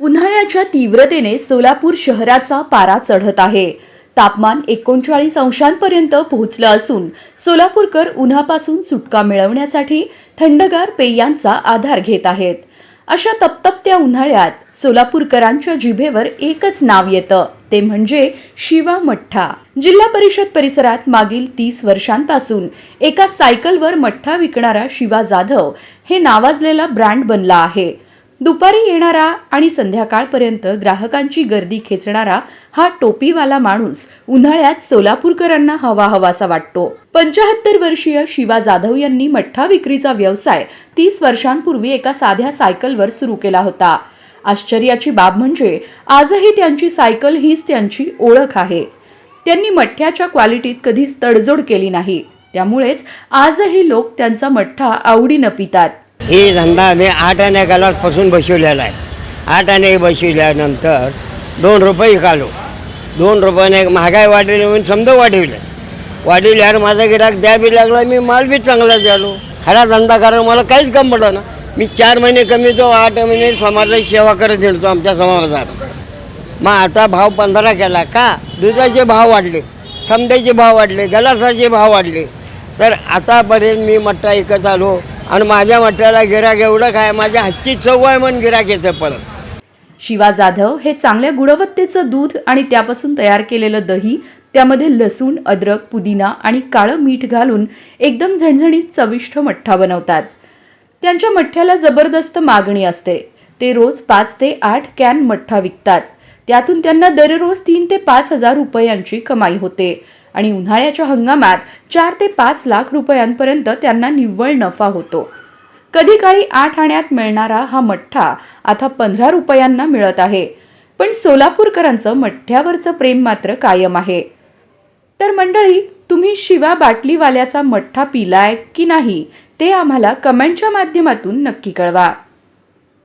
उन्हाळ्याच्या तीव्रतेने सोलापूर शहराचा पारा चढत आहे। तापमान 39 अंशांपर्यंत पोहोचलं असून सोलापूरकर उन्हापासून सुटका मिळवण्यासाठी थंडगार पेयांचा आधार घेत आहेत। अशा तपतपत्या उन्हाळ्यात सोलापूरकरांच्या जिभेवर एकच नाव येतं, ते म्हणजे शिवा मठ्ठा। जिल्हा परिषद परिसरात मागील 30 वर्षांपासून एका सायकलवर मठ्ठा विकणारा शिवा जाधव हे नावाजलेला ब्रँड बनला आहे। दुपारी येणारा आणि संध्याकाळपर्यंत ग्राहकांची गर्दी खेचणारा हा टोपीवाला माणूस उन्हाळ्यात सोलापूरकरांना हवाहवासा वाटतो। 75 वर्षीय शिवा जाधव यांनी मठ्ठा विक्रीचा व्यवसाय 30 वर्षांपूर्वी एका साध्या सायकलवर सुरू केला होता। आश्चर्याची बाब म्हणजे आजही त्यांची सायकल हीच त्यांची ओळख आहे। त्यांनी मठ्ठ्याच्या क्वालिटीत कधीच तडजोड केली नाही, त्यामुळेच आजही लोक त्यांचा मठ्ठा आवडीने पितात। ही धंदा मी 8 आणे कालापासून बसवलेला आहे। 8 आणे बसवल्यानंतर 2 रुपये काढलो। 2 रुपयाने महागाई वाढली म्हणून समजा वाढल्यावर माझा गिराक द्या बी लागला, मी माल बी चांगला द्यालो। खरा धंदा कारण मला काहीच कम पडलं ना। मी 4 महिने कमी तो 8 महिने समाजाची सेवा करत येतो आमच्या समाजात। मग आता भाव 15 केला का? दुधाचे भाव वाढले, समद्याचे भाव वाढले, गलासाचे भाव वाढले, तर आतापर्यंत मी मठ्ठा विकत आलो आणि माझ्या मठ्ठ्याला गिराक एवढं काय, माझ्या हातची चव आहे म्हणून गिराक येतं परत। शिवा जाधव हे चांगल्या गुणवत्तेचं दूध आणि त्यापासून तयार केलेलं दही, त्यामध्ये लसूण, अद्रक, पुदिना आणि काळं मीठ घालून एकदम झणझणीत चविष्ट मठ्ठा बनवतात। त्यांच्या मठ्ठ्याला जबरदस्त मागणी असते। ते रोज 5 ते 8 कॅन मठ्ठा विकतात। त्यातून त्यांना दररोज 3 ते 5 हजार रुपयांची कमाई होते आणि उन्हाळ्याच्या हंगामात 4 ते 5 लाख रुपयांपर्यंत त्यांना निव्वळ नफा होतो। कधी काळी 8 आण्यात मिळणारा हा मठ्ठा आता 15 रुपयांना मिळत आहे। पण सोलापूरकरांचं मठ्ठ्यावरचं प्रेम मात्र कायम आहे। तर मंडळी, तुम्ही शिवा बाटलीवाल्याचा मठ्ठा पिलाय की नाही ते आम्हाला कमेंटच्या माध्यमातून नक्की कळवा।